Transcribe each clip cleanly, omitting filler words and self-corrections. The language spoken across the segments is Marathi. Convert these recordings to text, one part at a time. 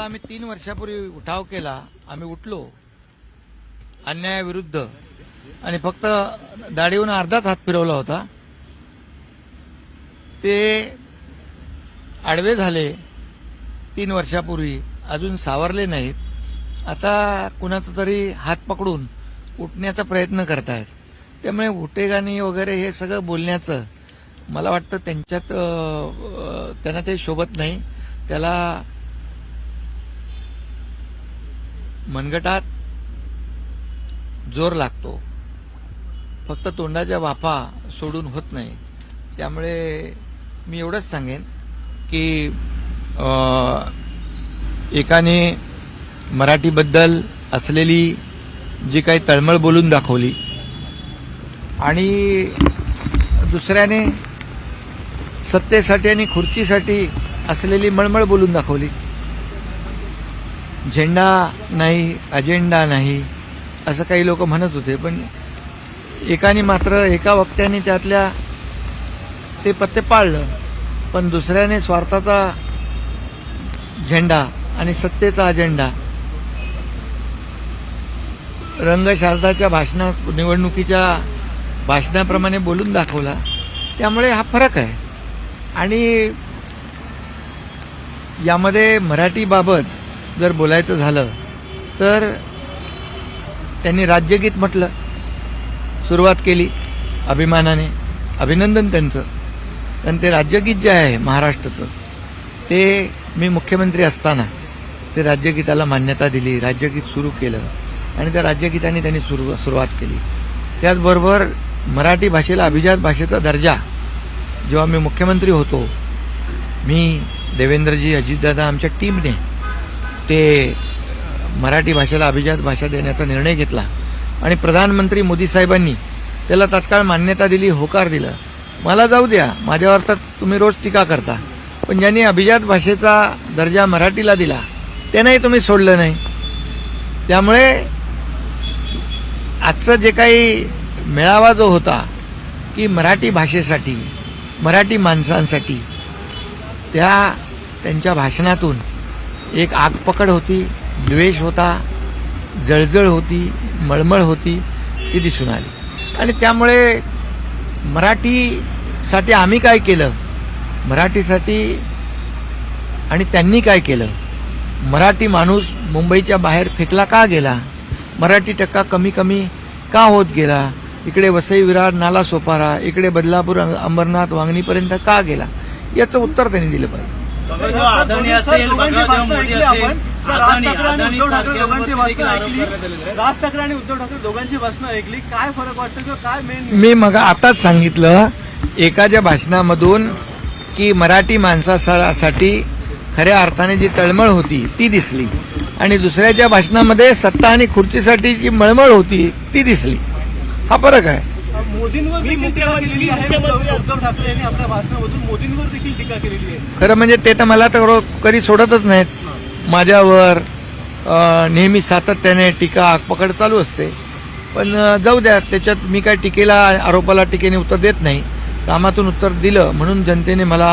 आम्ही 3 वर्षापूर्वी उठाव केला, आम्ही उठलो अन्यायाविरुद्ध आणि फक्त दाढीहून अर्धाच हात फिरवला होता. ते आडवे झाले 3 वर्षापूर्वी, अजून सावरले नाहीत. आता कुणाचा तरी हात पकडून उठण्याचा प्रयत्न करतायत. त्यामुळे उटेगाणी वगैरे हे सगळं बोलण्याचं मला वाटतं त्यांच्यात त्यांना ते शोभत नाही. त्याला मनगटात जोर लागतो, फक्त तोंडाच्या वाफा सोडून होत नाही. त्यामुळे मी एवढंच सांगेन की एकाने मराठीबद्दल असलेली जी काही तळमळ बोलून दाखवली आणि दुसऱ्याने सत्तेसाठी आणि खुर्चीसाठी असलेली मळमळ बोलून दाखवली. झेंडा नाही, अजेंडा नाही असं काही लोक म्हणत होते, पण एकाने मात्र एका वक्त्याने त्यातल्या ते पत्ते पाळलं, पण दुसऱ्याने स्वार्थाचा झेंडा आणि सत्तेचा अजेंडा रंगशारदाच्या भाषणात निवडणुकीच्या भाषणाप्रमाणे बोलून दाखवला. त्यामुळे हा फरक आहे. आणि यामध्ये मराठीबाबत जर बोलायचं झालं तर त्यांनी राज्यगीत म्हटलं, सुरुवात केली अभिमानाने, अभिनंदन त्यांचं. पण ते राज्यगीत जे आहे महाराष्ट्राचं, ते मी मुख्यमंत्री असताना ते राज्यगीताला मान्यता दिली, राज्यगीत सुरू केलं आणि त्या राज्यगीताने त्यांनी सुरुवात केली. त्याचबरोबर मराठी भाषेला अभिजात भाषेचा दर्जा जेव्हा मी मुख्यमंत्री होतो, मी, देवेंद्रजी, अजितदादा आमच्या टीमने ते मराठी भाषेला अभिजात भाषा देण्याचा निर्णय घेतला आणि प्रधानमंत्री मोदी साहेबांनी त्याला तात्काळ मान्यता दिली, होकार दिलं. मला जाऊ द्या, माझ्यावर तर तुम्ही रोज टीका करता, पण ज्यांनी अभिजात भाषेचा दर्जा मराठीला दिला त्यांनाही तुम्ही सोडलं नाही. त्यामुळे आजचं जे काही मेळावा जो होता की मराठी भाषेसाठी, मराठी माणसांसाठी, त्यांच्या भाषणातून एक आगपकड होती, द्वेष होता, जळजळ होती, मळमळ होती, ती दिसून आली. आणि त्यामुळे मराठीसाठी आम्ही काय केलं, मराठीसाठी आणि त्यांनी काय केलं, मराठी माणूस मुंबईच्या बाहेर फेकला का गेला, मराठी टक्का कमी कमी का होत गेला, इकडे वसई विरार नाला सोपारा, इकडे बदलापूर अंबरनाथ वांगणीपर्यंत का गेला, याचं उत्तर त्यांनी दिलं पाहिजे. राज ठाकरे आणि उद्धव ठाकरे दोघांची भाषणं ऐकली, काय फरक वाटतं किंवा काय मेन? मी मग आताच सांगितलं एकाच्या भाषणामधून की मराठी माणसासाठी खऱ्या अर्थाने जी तळमळ होती ती दिसली आणि दुसऱ्याच्या भाषणामध्ये सत्ता आणि खुर्चीसाठी जी मळमळ होती ती दिसली. हा फरक आहे. मोदींवर देखील टीका केलेली आहे. उद्धव ठाकरे यांनी आपल्या भाषणामधून मोदींवर देखील टीका केलेली आहे. खरं म्हणजे ते तर मला तर कधी सोडतच नाहीत. माझ्यावर नेहमी सातत्याने टीका आगपकड चालू असते. पण जाऊ द्या, त्याच्यात मी काय टीकेला, आरोपाला टीकेने उत्तर देत नाही. कामातून उत्तर दिलं म्हणून जनतेने मला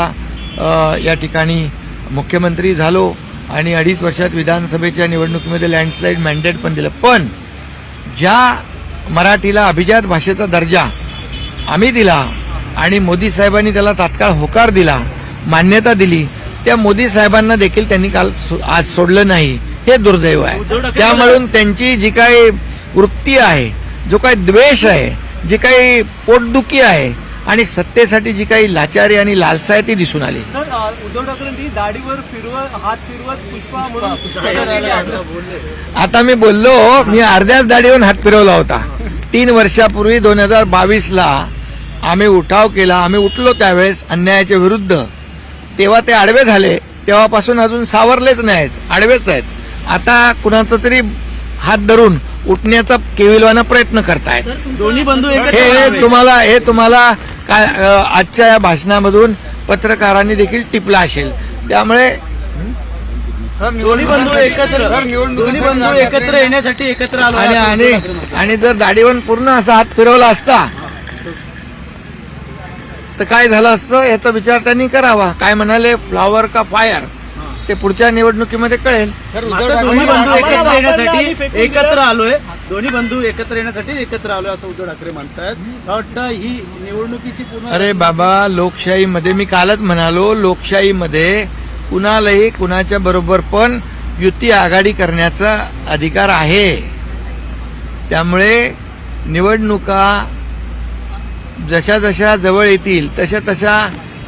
या ठिकाणी मुख्यमंत्री झालो आणि 2.5 वर्षात विधानसभेच्या निवडणुकीमध्ये लँडस्लाईड मॅन्डेट पण दिलं. पण ज्या मराठीला अभिजात भाषेचा दर्जा आम्ही दिला आणि मोदी साहेबांनी त्याला तात्काळ होकार दिला, मान्यता दिली, त्या मोदी साहेबांना देखील त्यांनी काल आज सोडलं नाही. हे दुर्दैव आहे. त्यामुळे त्यांची जी काही वृत्ती आहे, जो काही द्वेष आहे, जी काही पोटदुखी आहे आणि सत्तेसाठी जी काही लाचारी आणि लालसा आहे ती दिसून आली. सर, उद्धव ठाकरेंनी दाढीवर हात फिरवत पुष्पा म्हणून आता मी बोललो, मी अर्ध्याच दाढीवरून हात फिरवला होता. 3 वर्षापूर्वी 2022ला आम्ही उठाव केला, आम्ही उठलो त्यावेळेस अन्यायाच्या विरुद्ध. तेव्हा ते आडवे झाले, तेव्हापासून अजून सावरलेच नाहीत, आडवेच आहेत. आता कुणाचा तरी हात धरून उठण्याचा केविलवाना प्रयत्न करतायत. दोन्ही बंधू हे तुम्हाला काय आजच्या या भाषणामधून पत्रकारांनी देखील टिपला असेल. त्यामुळे दोन्ही बंधू एकत्र येण्यासाठी एकत्र आलो आणि जर दाढीवर पूर्ण असा हात फिरवला असता तर काय झालं असतं याचा विचार त्यांनी करावा. काय म्हणाले, फ्लॉवर का फायर. ते पुढच्या निवडणुकीमध्ये कळेल. आता दोन्ही बंधू एकत्र येण्यासाठी एकत्र आलोय, दोन्ही बंधू एकत्र येण्यासाठी एकत्र आलोय असं उद्धव ठाकरे म्हणतात. मला वाटतं ही निवडणुकीची पूर्ण अरे बाबा, लोकशाहीमध्ये मी कालच म्हणालो, लोकशाहीमध्ये कुणालाही कुणाच्या बरोबर पण युती आघाडी करण्याचा अधिकार आहे. त्यामुळे निवडणुका जशा जशा जवळ येतील तशा तशा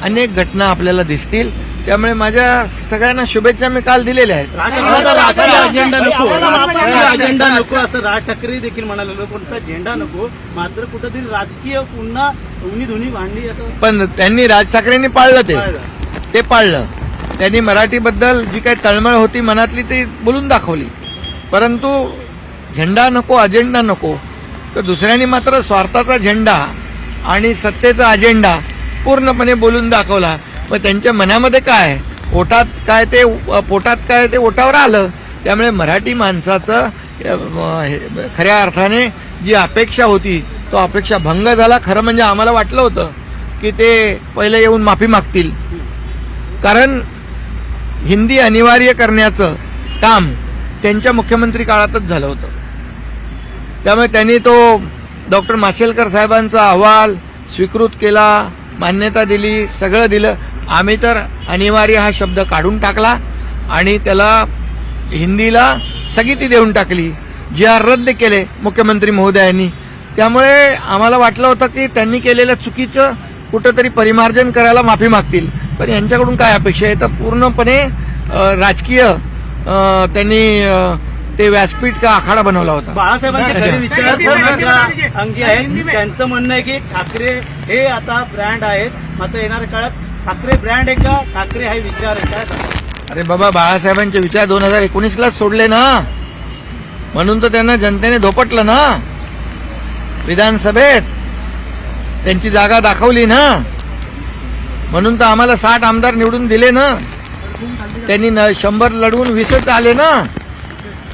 अनेक घटना आपल्याला दिसतील. त्यामुळे माझ्या सगळ्यांना शुभेच्छा मी काल दिलेल्या आहेत. राजकीय अजेंडा नको, राजकीय अजेंडा नको असं राज ठाकरे देखील म्हणाले. कोणता झेंडा नको, मात्र कुठेतरी राजकीय पुन्हा दोन्ही भांडली आता. पण त्यांनी राज ठाकरेंनी पाळलं, ते पाळलं. त्यांनी मराठीबद्दल जी काही तळमळ होती मनातली ती बोलून दाखवली. परंतु झेंडा नको, अजेंडा नको, तर दुसऱ्यांनी मात्र स्वार्थाचा झेंडा आणि सत्तेचा अजेंडा पूर्णपणे बोलून दाखवला. मग त्यांच्या मनामध्ये काय, पोटात काय ते ओटावर आलं. त्यामुळे मराठी माणसाचं खऱ्या अर्थाने जी अपेक्षा होती तो अपेक्षा भंग झाला. खरं म्हणजे आम्हाला वाटलं होतं की ते पहिले येऊन माफी मागतील, कारण हिंदी अनिवार्य करण्याचं काम त्यांच्या मुख्यमंत्री काळातच झालं होतं. त्यामुळे त्यांनी तो डॉक्टर माशेलकर साहेबांचा अहवाल स्वीकृत केला, मान्यता दिली, सगळं दिलं. आम्ही तर अनिवार्य हा शब्द काढून टाकला आणि त्याला हिंदीला स्थगिती देऊन टाकली. जी.आर. रद्द केले मुख्यमंत्री महोदयांनी. त्यामुळे आम्हाला वाटलं होतं की त्यांनी केलेल्या चुकीचं कुठंतरी परिमार्जन करायला माफी मागतील. पण यांच्याकडून काय अपेक्षा आहे, तर पूर्णपणे राजकीय त्यांनी ते व्यासपीठ का आखाडा बनवला होता. बाळासाहेबांचे खरे विचार कोणाच्या अंगी आहेत. त्यांचं म्हणणं आहे की ठाकरे हे आता ब्रँड आहेत, मात्र येणाऱ्या काळात ठाकरे ब्रँड आहे का, ठाकरे हा विचार आहे का? अरे बाबा, बाळासाहेबांचे विचार 2019लाच सोडले ना, म्हणून तर त्यांना जनतेने धोपटलं ना. विधानसभेत त्यांची जागा दाखवली ना, म्हणून तर आम्हाला 60 आमदार निवडून दिले ना. त्यांनी 100 लढवून 20च आले ना.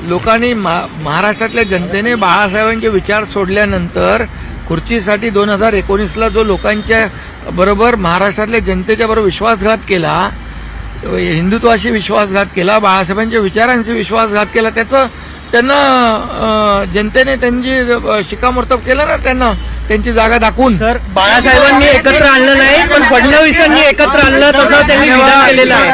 लोकांनी महाराष्ट्रातल्या जनतेने बाळासाहेबांचे विचार सोडल्यानंतर खुर्चीसाठी 2019ला जो लोकांच्या बरोबर महाराष्ट्रातल्या जनतेच्या बरोबर विश्वासघात केला, हिंदुत्वाशी विश्वासघात केला, बाळासाहेबांच्या विचारांशी विश्वासघात केला, त्याचं त्यांना जनतेने त्यांची शिक्कामोर्तब केलं ना, त्यांना त्यांची जागा दाखवून. सर, बाळासाहेबांनी एकत्र आणलं नाही, पण फडणवीसांनी एकत्र आणलं तसं त्यांनी विधान केलेलं आहे.